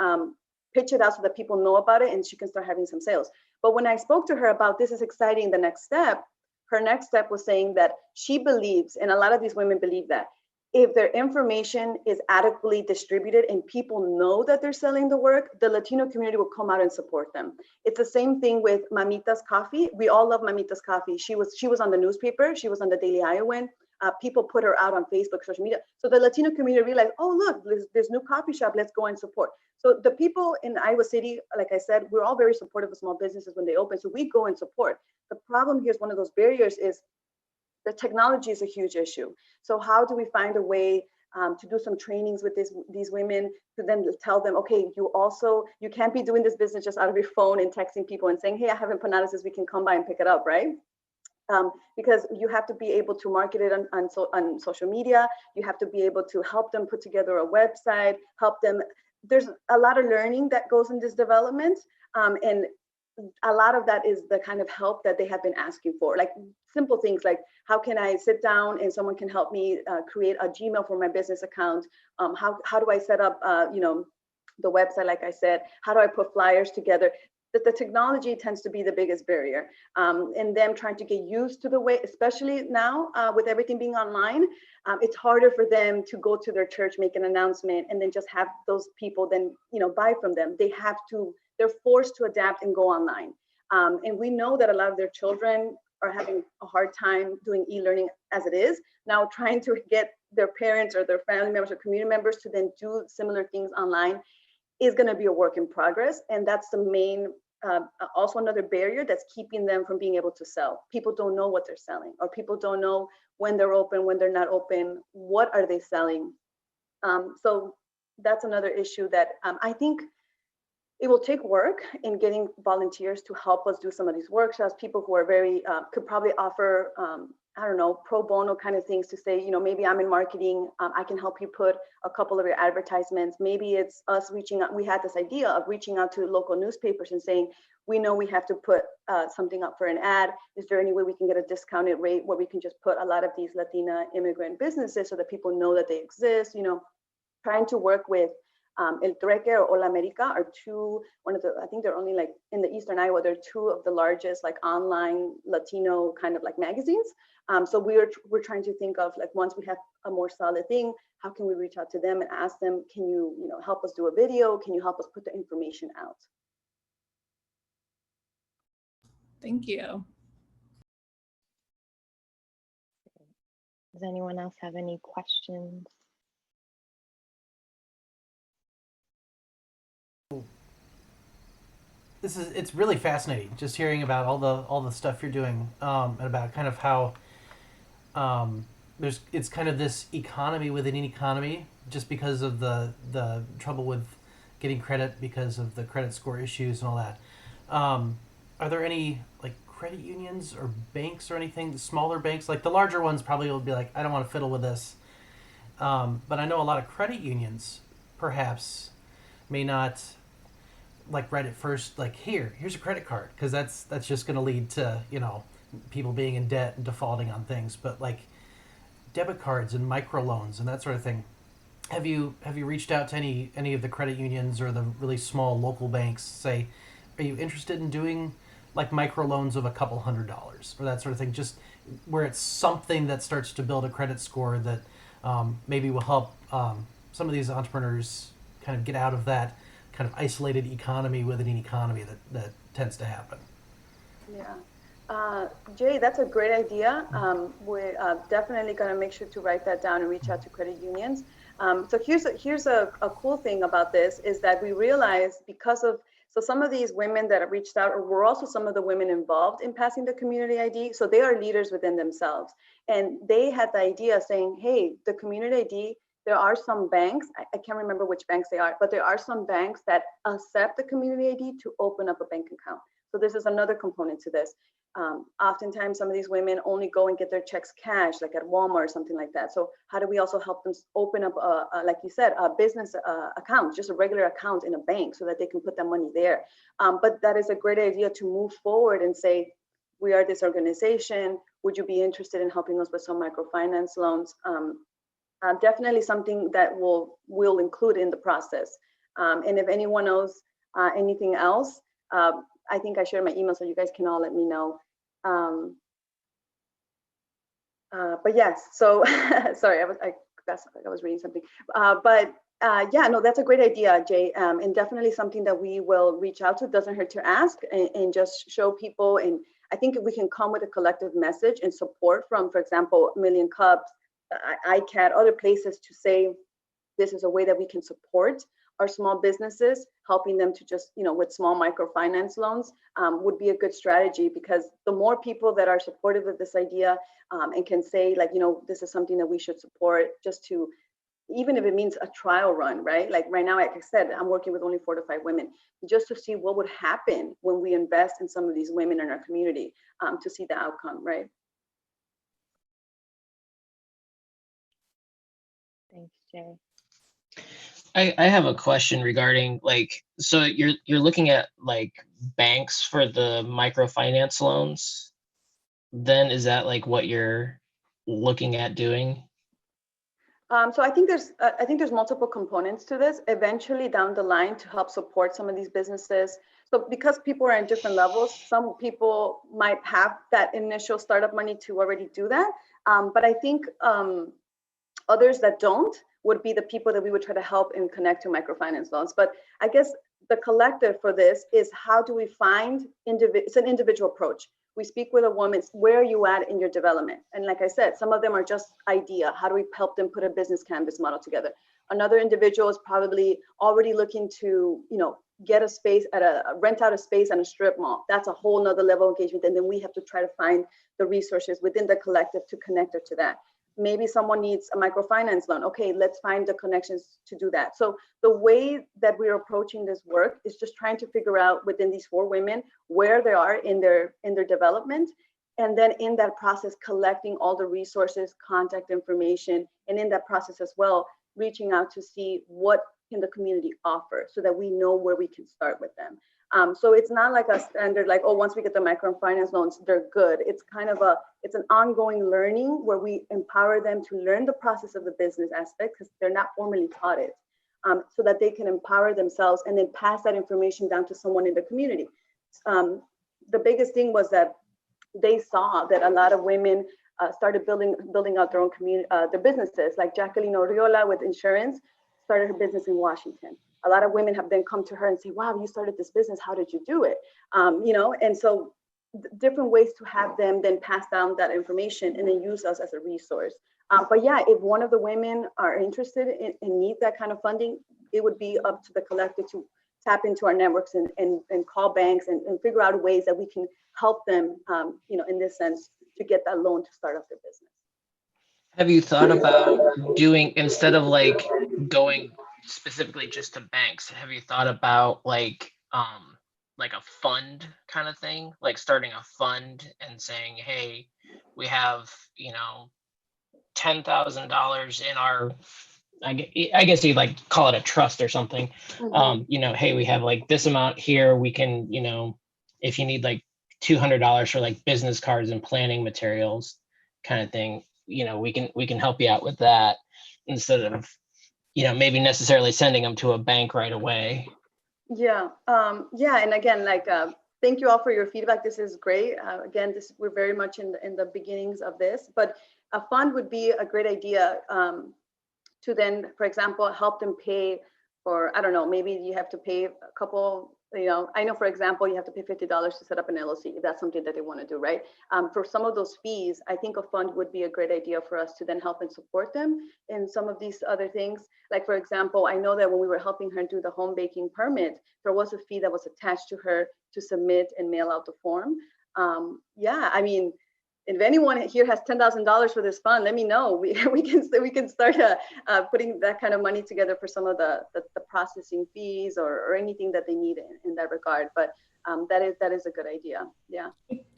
pitch it out so that people know about it and she can start having some sales. But when I spoke to her about this is exciting, the next step, her next step was saying that she believes, and a lot of these women believe, that if their information is adequately distributed and people know that they're selling the work, the Latino community will come out and support them. It's the same thing with Mamita's Coffee. We all love Mamita's Coffee. She was on the newspaper. She was on the Daily Iowan. People put her out on Facebook, social media. So the Latino community realized, oh, look, there's new coffee shop. Let's go and support. So the people in Iowa City, like I said, we're all very supportive of small businesses when they open. So we go and support. The problem here is, one of those barriers is the technology is a huge issue. So how do we find a way to do some trainings with these women, to then tell them, okay, you can't be doing this business just out of your phone and texting people and saying, hey, I have empanadas this week, can come by and pick it up, right? Because you have to be able to market it on social media. You have to be able to help them put together a website, help them. There's a lot of learning that goes in this development. And a lot of that is the kind of help that they have been asking for, like simple things like, how can I sit down and someone can help me create a Gmail for my business account? How do I set up, the website, like I said? How do I put flyers together? That the technology tends to be the biggest barrier, and them trying to get used to the way, especially now with everything being online, it's harder for them to go to their church, make an announcement, and then just have those people then buy from them. They're forced to adapt and go online, and we know that a lot of their children are having a hard time doing e-learning as it is. Now trying to get their parents or their family members or community members to then do similar things online is going to be a work in progress, and that's the main. Also another barrier that's keeping them from being able to sell. People don't know what they're selling, or people don't know when they're open, when they're not open, what are they selling. So that's another issue that I think it will take work in getting volunteers to help us do some of these workshops, people who are very, could probably offer I don't know, pro bono kind of things to say, maybe I'm in marketing, I can help you put a couple of your advertisements. Maybe it's us reaching out. We had this idea of reaching out to local newspapers and saying, we know we have to put something up for an ad. Is there any way we can get a discounted rate where we can just put a lot of these Latina immigrant businesses so that people know that they exist? Trying to work with El Trueque or Hola America are I think they're only like in the Eastern Iowa, they're two of the largest like online Latino kind of like magazines. So we're trying to think of like, once we have a more solid thing, how can we reach out to them and ask them, can you, help us do a video? Can you help us put the information out? Thank you. Does anyone else have any questions? It's really fascinating just hearing about all the stuff you're doing, and about kind of how it's kind of this economy within an economy, just because of the trouble with getting credit because of the credit score issues and all that. Are there any like credit unions or banks or anything, smaller banks? Like the larger ones probably will be like, I don't want to fiddle with this. But I know a lot of credit unions perhaps may not like right at first, like here's a credit card, because that's just going to lead to people being in debt and defaulting on things. But like debit cards and microloans and that sort of thing, have you reached out to any of the credit unions or the really small local banks? Say, are you interested in doing like microloans of a couple $100s or that sort of thing, just where it's something that starts to build a credit score that maybe will help some of these entrepreneurs kind of get out of that kind of isolated economy within an economy that tends to happen. Yeah. Jay, that's a great idea. We're definitely going to make sure to write that down and reach out to credit unions. So here's a cool thing about this is that we realized so some of these women that have reached out were also some of the women involved in passing the community ID. So they are leaders within themselves. And they had the idea saying, hey, the community ID, there are some banks, I can't remember which banks they are, but there are some banks that accept the community ID to open up a bank account. So this is another component to this. Oftentimes, some of these women only go and get their checks cash, like at Walmart or something like that. So how do we also help them open up, like you said, a business account, just a regular account in a bank so that they can put that money there? But that is a great idea to move forward and say, we are this organization. Would you be interested in helping us with some microfinance loans? Definitely something that we'll include in the process. And if anyone knows anything else, I think I shared my email, so you guys can all let me know. But yes, so sorry, I was reading something. Yeah, no, that's a great idea, Jay, and definitely something that we will reach out to. It doesn't hurt to ask and just show people. And I think if we can come with a collective message and support from, for example, Million Cups, ICAT, other places to say, this is a way that we can support our small businesses, helping them to just, with small microfinance loans would be a good strategy, because the more people that are supportive of this idea and can say like, this is something that we should support, just to, even if it means a trial run, right? Like right now, like I said, I'm working with only 4 to 5 women, just to see what would happen when we invest in some of these women in our community, to see the outcome, right? Thanks, Jay. I have a question regarding so you're looking at like banks for the microfinance loans. Then is that like what you're looking at doing? So I think there's multiple components to this. Eventually down the line, to help support some of these businesses. So because people are in different levels, some people might have that initial startup money to already do that. But I think others that don't would be the people that we would try to help and connect to microfinance loans. But I guess the collective for this is, how do we find it's an individual approach. We speak with a woman, where are you at in your development? And like I said, some of them are just idea. How do we help them put a business canvas model together? Another individual is probably already looking to, get a space rent out a space at a strip mall. That's a whole nother level of engagement. And then we have to try to find the resources within the collective to connect her to that. Maybe someone needs a microfinance loan. Okay, let's find the connections to do that. So the way that we're approaching this work is just trying to figure out within these 4 women where they are in their development, And then in that process, collecting all the resources, contact information, and in that process as well, reaching out to see what can the community offer so that we know where we can start with them. So it's not like a standard, like, oh, once we get the microfinance loans, they're good. It's kind of it's an ongoing learning where we empower them to learn the process of the business aspect because they're not formally taught it, so that they can empower themselves and then pass that information down to someone in the community. The biggest thing was that they saw that a lot of women started building out their own community, their businesses. Like Jacqueline Oriola with insurance started her business in Washington. A lot of women have then come to her and say, wow, you started this business, how did you do it? And so different ways to have them then pass down that information and then use us as a resource. But yeah, if one of the women are interested and need that kind of funding, it would be up to the collective to tap into our networks and call banks and figure out ways that we can help them, in this sense, to get that loan to start up their business. Have you thought about doing, instead of like going specifically just to banks, have you thought about like a fund kind of thing, like starting a fund and saying, hey, we have, $10,000 in our, I guess you'd like call it a trust or something. Hey, we have like this amount here. We can, if you need like $200 for like business cards and planning materials kind of thing, we can help you out with that instead of, maybe necessarily sending them to a bank right away. Yeah. And again, thank you all for your feedback. This is great. Again, we're very much in the beginnings of this, but a fund would be a great idea to then, for example, help them pay for, I don't know, maybe you have to pay a couple, I know, for example, you have to pay $50 to set up an LLC, if that's something that they want to do, right? For some of those fees, I think a fund would be a great idea for us to then help and support them in some of these other things. Like, for example, I know that when we were helping her do the home baking permit, there was a fee that was attached to her to submit and mail out the form. If anyone here has $10,000 for this fund, let me know. We can start putting that kind of money together for some of the processing fees or anything that they need in that regard. But that is a good idea. Yeah.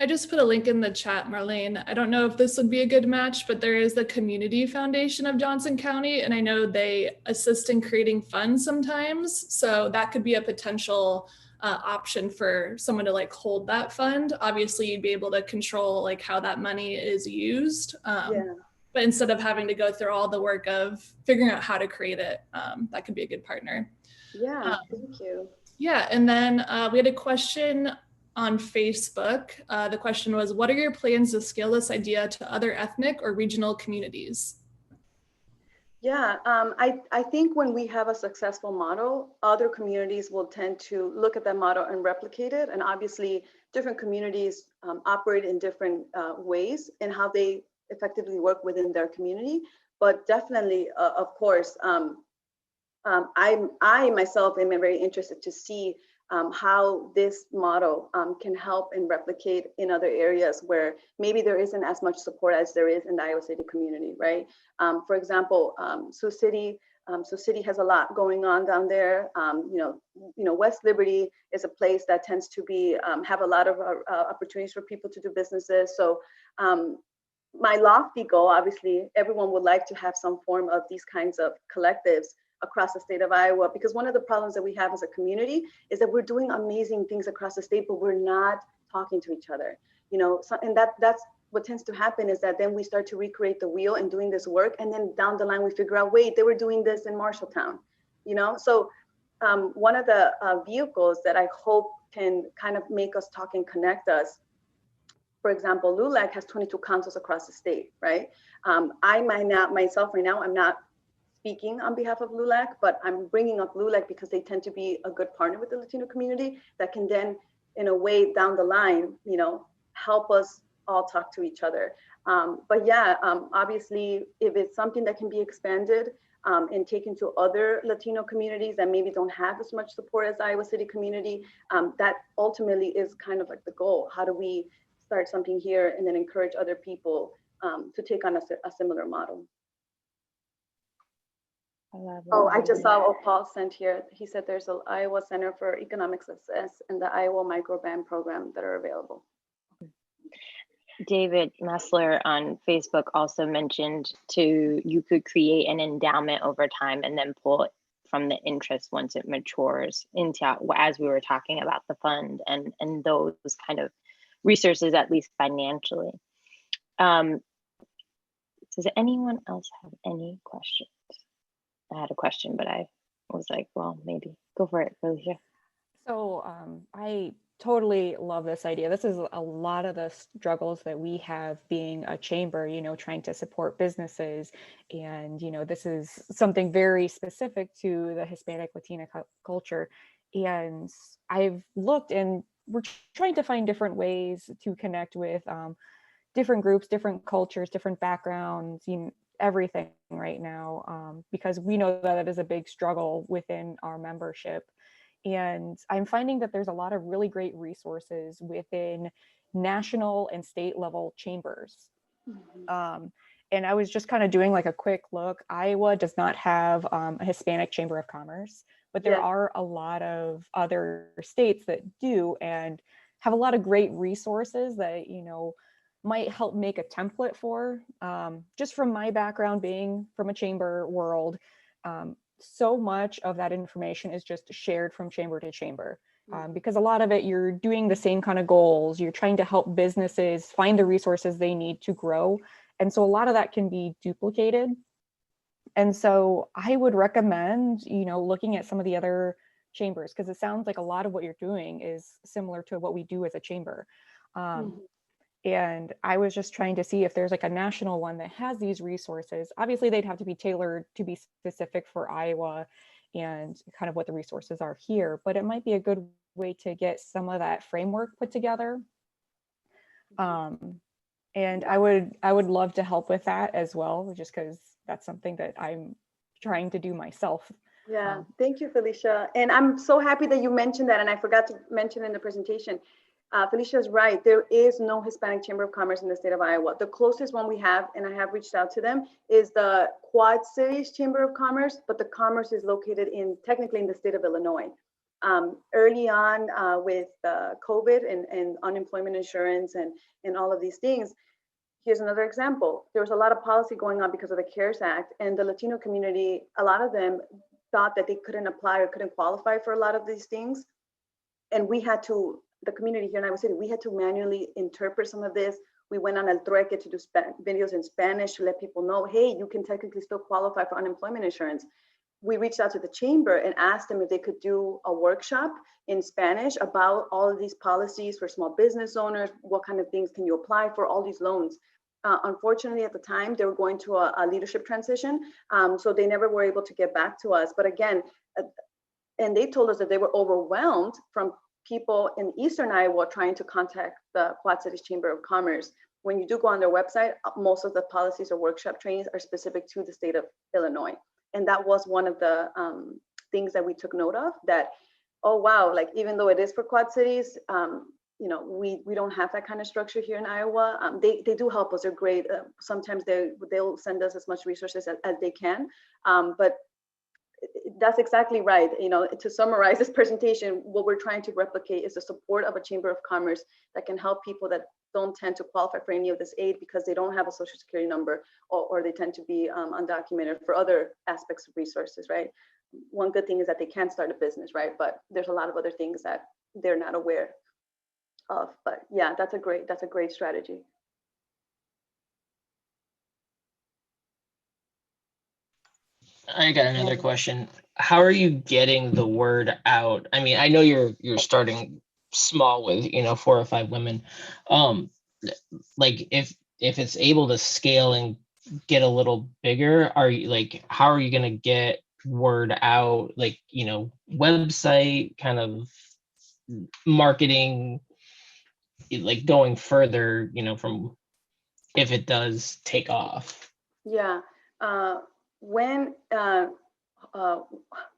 I just put a link in the chat, Marlene. I don't know if this would be a good match, but there is the Community Foundation of Johnson County, and I know they assist in creating funds sometimes. So that could be a potential option for someone to like hold that fund. Obviously, you'd be able to control like how that money is used. But instead of having to go through all the work of figuring out how to create it, that could be a good partner. Yeah, thank you. Yeah, and then we had a question on Facebook. The question was, what are your plans to scale this idea to other ethnic or regional communities? Yeah, I think when we have a successful model, other communities will tend to look at that model and replicate it. And obviously, different communities operate in different ways in how they effectively work within their community. But definitely, of course, I myself am very interested to see how this model can help and replicate in other areas where maybe there isn't as much support as there is in the Iowa City community, right? For example, Sioux City has a lot going on down there. West Liberty is a place that tends to be have a lot of opportunities for people to do businesses. So my lofty goal, obviously, everyone would like to have some form of these kinds of collectives across the state of Iowa, because one of the problems that we have as a community is that we're doing amazing things across the state, but we're not talking to each other, and that's what tends to happen, is that then we start to recreate the wheel and doing this work, and then down the line we figure out, wait, they were doing this in Marshalltown, so one of the vehicles that I hope can kind of make us talk and connect us, for example, LULAC has 22 councils across the state, right? I might not myself right now, I'm not speaking on behalf of LULAC, but I'm bringing up LULAC because they tend to be a good partner with the Latino community that can then, in a way down the line, help us all talk to each other. Obviously, if it's something that can be expanded and taken to other Latino communities that maybe don't have as much support as the Iowa City community, that ultimately is kind of like the goal. How do we start something here and then encourage other people to take on a similar model? I just saw what Paul sent here. He said there's an Iowa Center for Economic Success and the Iowa Microband program that are available. David Messler on Facebook also mentioned you could create an endowment over time and then pull it from the interest once it matures into, as we were talking about the fund and those kind of resources, at least financially. Does anyone else have any questions? I had a question, but I was like, well, maybe go for it, Felicia. So I totally love this idea. This is a lot of the struggles that we have being a chamber, trying to support businesses. And, this is something very specific to the Hispanic Latina culture. And I've looked and we're trying to find different ways to connect with different groups, different cultures, different backgrounds, everything right now, because we know that it is a big struggle within our membership. And I'm finding that there's a lot of really great resources within national and state level chambers. And I was just kind of doing like a quick look. Iowa does not have a Hispanic Chamber of Commerce, but there are a lot of other states that do and have a lot of great resources that, might help make a template for. Just from my background being from a chamber world, so much of that information is just shared from chamber to chamber, because a lot of it, you're doing the same kind of goals. You're trying to help businesses find the resources they need to grow. And so a lot of that can be duplicated. And so I would recommend, looking at some of the other chambers, because it sounds like a lot of what you're doing is similar to what we do as a chamber. And I was just trying to see if there's like a national one that has these resources. Obviously, they'd have to be tailored to be specific for Iowa and kind of what the resources are here, but it might be a good way to get some of that framework put together. And I would love to help with that as well, just because that's something that I'm trying to do myself. Yeah, thank you, Felicia. And I'm so happy that you mentioned that, and I forgot to mention in the presentation. Felicia is right. There is no Hispanic Chamber of Commerce in the state of Iowa. The closest one we have, and I have reached out to them, is the Quad Cities Chamber of Commerce, but the commerce is located technically in the state of Illinois. Early on with COVID and unemployment insurance and all of these things, here's another example. There was a lot of policy going on because of the CARES Act, and the Latino community, a lot of them thought that they couldn't apply or couldn't qualify for a lot of these things. And we had to, the community here in Iowa City, we had to manually interpret some of this. We went on El Trueque to do videos in Spanish to let people know, hey, you can technically still qualify for unemployment insurance. We reached out to the chamber and asked them if they could do a workshop in Spanish about all of these policies for small business owners. What kind of things can you apply for, all these loans? Unfortunately, at the time, they were going to a leadership transition, so they never were able to get back to us. But again, and they told us that they were overwhelmed from people in Eastern Iowa trying to contact the Quad Cities Chamber of Commerce. When you do go on their website, most of the policies or workshop trainings are specific to the state of Illinois. And that was one of the things that we took note of, that, oh, wow, like even though it is for Quad Cities, we don't have that kind of structure here in Iowa. They do help us. They're great. Sometimes they'll send us as much resources as they can. But that's exactly right. To summarize this presentation, what we're trying to replicate is the support of a chamber of commerce that can help people that don't tend to qualify for any of this aid because they don't have a social security number, or they tend to be undocumented for other aspects of resources, right? One good thing is that they can start a business, right? But there's a lot of other things that they're not aware of. But yeah, that's a great strategy. I got another question. How are you getting the word out? I mean, I know you're starting small with 4 or 5 women. Like if it's able to scale and get a little bigger, how are you gonna get word out? Like, website kind of marketing, like going further, from if it does take off. Yeah. When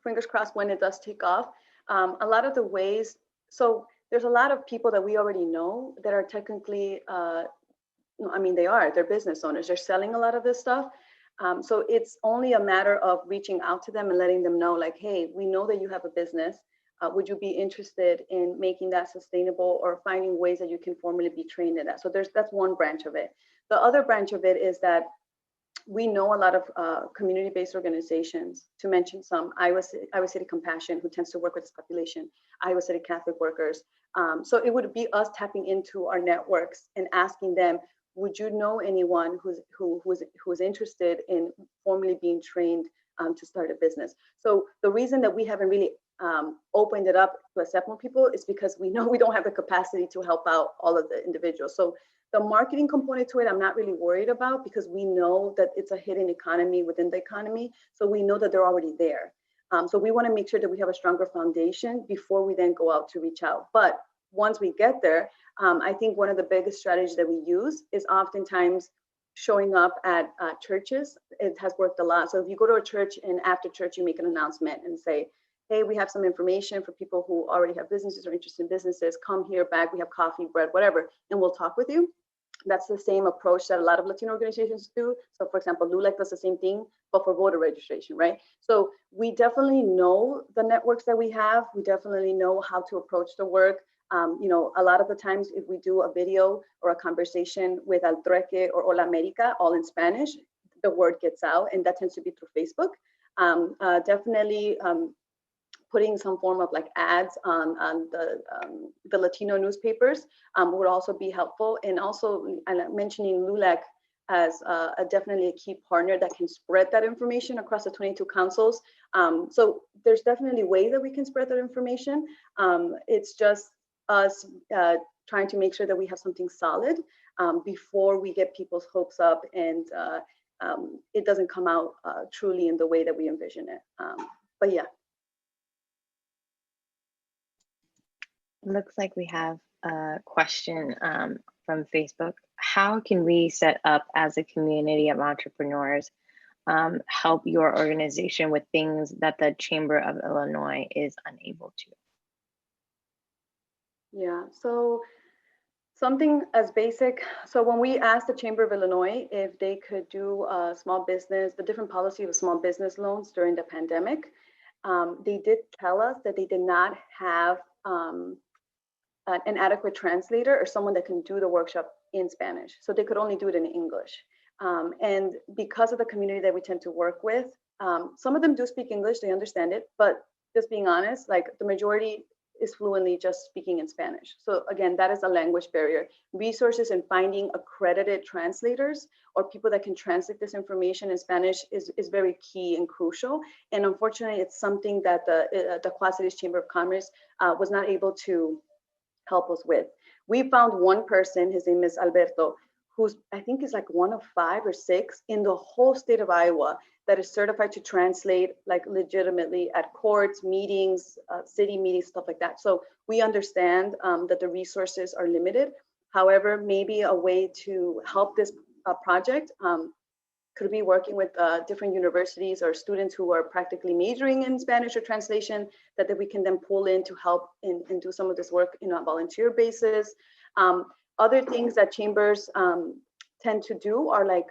fingers crossed, when it does take off, a lot of the ways, so there's a lot of people that we already know that are technically they're business owners. They're selling a lot of this stuff. So it's only a matter of reaching out to them and letting them know, like, hey, we know that you have a business. would you be interested in making that sustainable or finding ways that you can formally be trained in that? So that's one branch of it. The other branch of it is that we know a lot of community-based organizations, to mention some, Iowa City Compassion, who tends to work with this population, Iowa City Catholic Workers. So it would be us tapping into our networks and asking them, would you know anyone who's interested in formally being trained to start a business? So the reason that we haven't really opened it up to accept more people is because we know we don't have the capacity to help out all of the individuals. So the marketing component to it, I'm not really worried about, because we know that it's a hidden economy within the economy. So we know that they're already there. So we want to make sure that we have a stronger foundation before we then go out to reach out. But once we get there, I think one of the biggest strategies that we use is oftentimes showing up at churches. It has worked a lot. So if you go to a church and after church, you make an announcement and say, hey, we have some information for people who already have businesses or interested in businesses. Come here back. We have coffee, bread, whatever, and we'll talk with you. That's the same approach that a lot of Latino organizations do. So for example, LULAC does the same thing, but for voter registration, right? So we definitely know the networks that we have. We definitely know how to approach the work. A lot of the times if we do a video or a conversation with Al Trueque or Hola America, all in Spanish, the word gets out, and that tends to be through Facebook. Definitely putting some form of like ads on the Latino newspapers would also be helpful. And also mentioning LULAC as definitely a key partner that can spread that information across the 22 councils. So there's definitely ways that we can spread that information. It's just us trying to make sure that we have something solid before we get people's hopes up and it doesn't come out truly in the way that we envision it. But yeah. Looks like we have a question from Facebook. How can we set up as a community of entrepreneurs help your organization with things that the Chamber of Illinois is unable to? Yeah, so something as basic. So when we asked the Chamber of Illinois if they could do small business, the different policy of small business loans during the pandemic, they did tell us that they did not have an adequate translator or someone that can do the workshop in Spanish. So they could only do it in English. And because of the community that we tend to work with, some of them do speak English, they understand it, but just being honest, like the majority is fluently just speaking in Spanish. So again, that is a language barrier. Resources and finding accredited translators or people that can translate this information in Spanish is very key and crucial. And unfortunately, it's something that the Quad Cities Chamber of Commerce was not able to help us with. We found one person, his name is Alberto, who's I think is like one of 5 or 6 in the whole state of Iowa that is certified to translate like legitimately at courts, meetings, city meetings, stuff like that. So we understand that the resources are limited. However, maybe a way to help this project could be working with different universities or students who are practically majoring in Spanish or translation that we can then pull in to help and do some of this work on a volunteer basis. Other things that chambers tend to do are like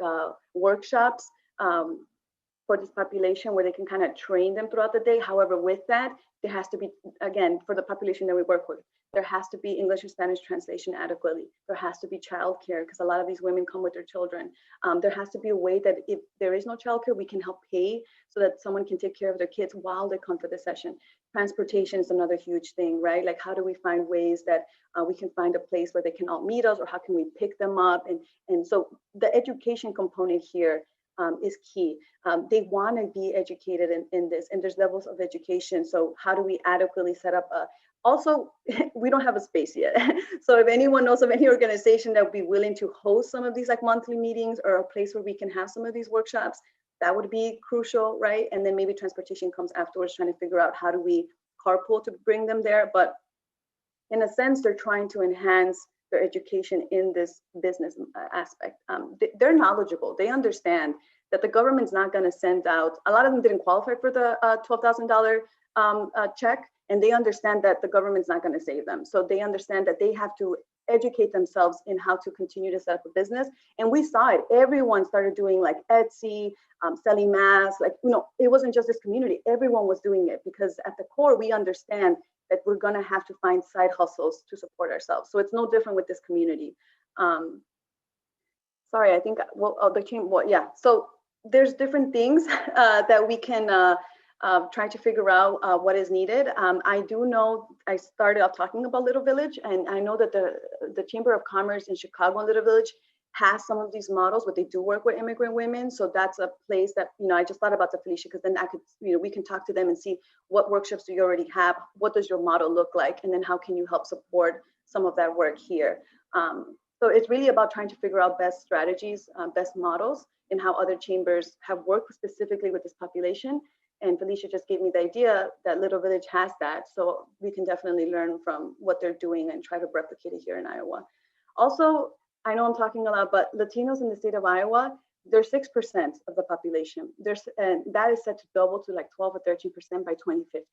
workshops for this population where they can kind of train them throughout the day. However, with that, there has to be, again, for the population that we work with, there has to be English and Spanish translation adequately. There has to be childcare because a lot of these women come with their children. There has to be a way that if there is no childcare, we can help pay so that someone can take care of their kids while they come for the session. Transportation is another huge thing, right? Like how do we find ways that we can find a place where they can all meet us, or how can we pick them up? And so the education component here is key. They want to be educated in this, and there's levels of education. So how do we adequately set up also, we don't have a space yet. So if anyone knows of any organization that would be willing to host some of these like monthly meetings or a place where we can have some of these workshops, that would be crucial, right? And then maybe transportation comes afterwards, trying to figure out how do we carpool to bring them there. But in a sense, they're trying to enhance their education in this business aspect. They're knowledgeable. They understand that the government's not going to send out, a lot of them didn't qualify for the $12,000 check, and they understand that the government's not going to save them. So they understand that they have to educate themselves in how to continue to set up a business. And we saw it. Everyone started doing like Etsy, selling masks. Like, it wasn't just this community. Everyone was doing it because at the core, we understand that we're going to have to find side hustles to support ourselves. So it's no different with this community. Sorry, I think, well, oh, the team, well, yeah. So there's different things that we can try to figure out what is needed. I do know, I started off talking about Little Village, and I know that the Chamber of Commerce in Chicago and Little Village has some of these models, but they do work with immigrant women. So that's a place that, I just thought about the Felicia, because then I could, we can talk to them and see what workshops do you already have? What does your model look like? And then how can you help support some of that work here? So it's really about trying to figure out best strategies, best models, and how other chambers have worked specifically with this population. And Felicia just gave me the idea that Little Village has that. So we can definitely learn from what they're doing and try to replicate it here in Iowa. Also, I know I'm talking a lot, but Latinos in the state of Iowa, they're 6% of the population. And that is set to double to like 12 or 13% by 2050.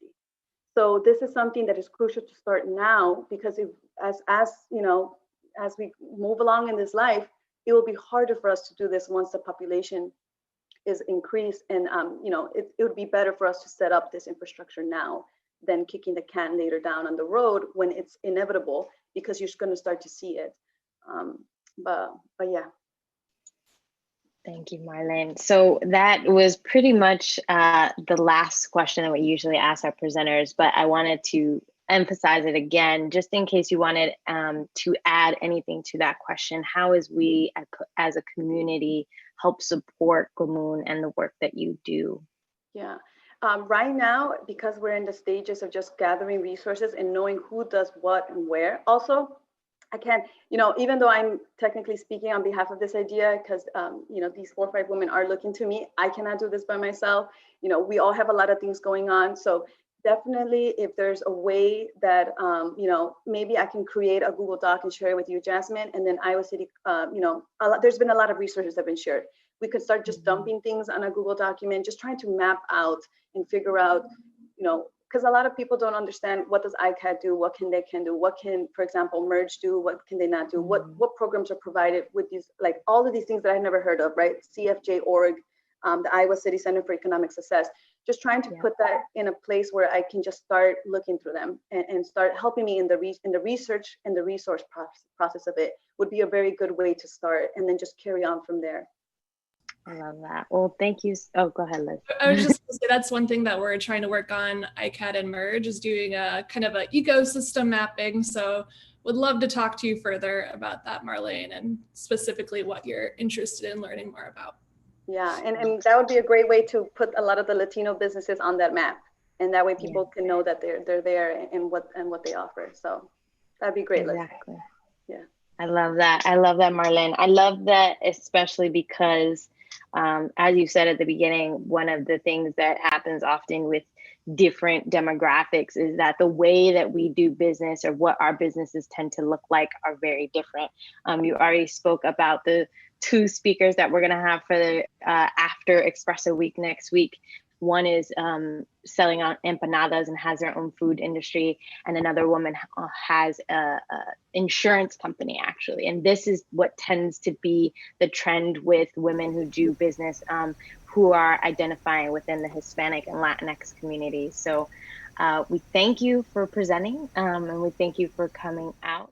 So this is something that is crucial to start now, because if, as we move along in this life, it will be harder for us to do this once the population is increased. And it would be better for us to set up this infrastructure now than kicking the can later down on the road when it's inevitable, because you're going to start to see it. But yeah. Thank you, Marlene. So that was pretty much the last question that we usually ask our presenters, but I wanted to emphasize it again, just in case you wanted to add anything to that question. How is we as a community help support Gomun and the work that you do? Yeah. Right now, because we're in the stages of just gathering resources and knowing who does what and where. Also, I can't, even though I'm technically speaking on behalf of this idea, because, these 4 or 5 women are looking to me, I cannot do this by myself. We all have a lot of things going on. So definitely, if there's a way that, maybe I can create a Google Doc and share it with you, Jasmine, and then Iowa City, there's been a lot of resources that have been shared. We could start just dumping things on a Google document, just trying to map out and figure out, because a lot of people don't understand, what does ICAD do? What can they do? What can, for example, Merge do? What can they not do? What programs are provided with these, like all of these things that I've never heard of, right? CFJ.org, the Iowa City Center for Economic Success. Just trying to put that in a place where I can just start looking through them and start helping me in the research and the resource process of it would be a very good way to start, and then just carry on from there. I love that. Well, thank you. Oh, go ahead, Liz. I was just going to say that's one thing that we're trying to work on, ICAD and Merge, is doing a kind of an ecosystem mapping. So would love to talk to you further about that, Marlene, and specifically what you're interested in learning more about. Yeah, and that would be a great way to put a lot of the Latino businesses on that map. And that way people can know that they're there and what they offer. So that'd be great. Exactly. Yeah. I love that. I love that, Marlene. I love that, especially because as you said at the beginning, one of the things that happens often with different demographics is that the way that we do business, or what our businesses tend to look like, are very different. You already spoke about the 2 speakers that we're going to have for the after Espresso Week next week. One is selling on empanadas and has their own food industry, and another woman has a insurance company, actually. And this is what tends to be the trend with women who do business, who are identifying within the Hispanic and Latinx community. So we thank you for presenting, and we thank you for coming out.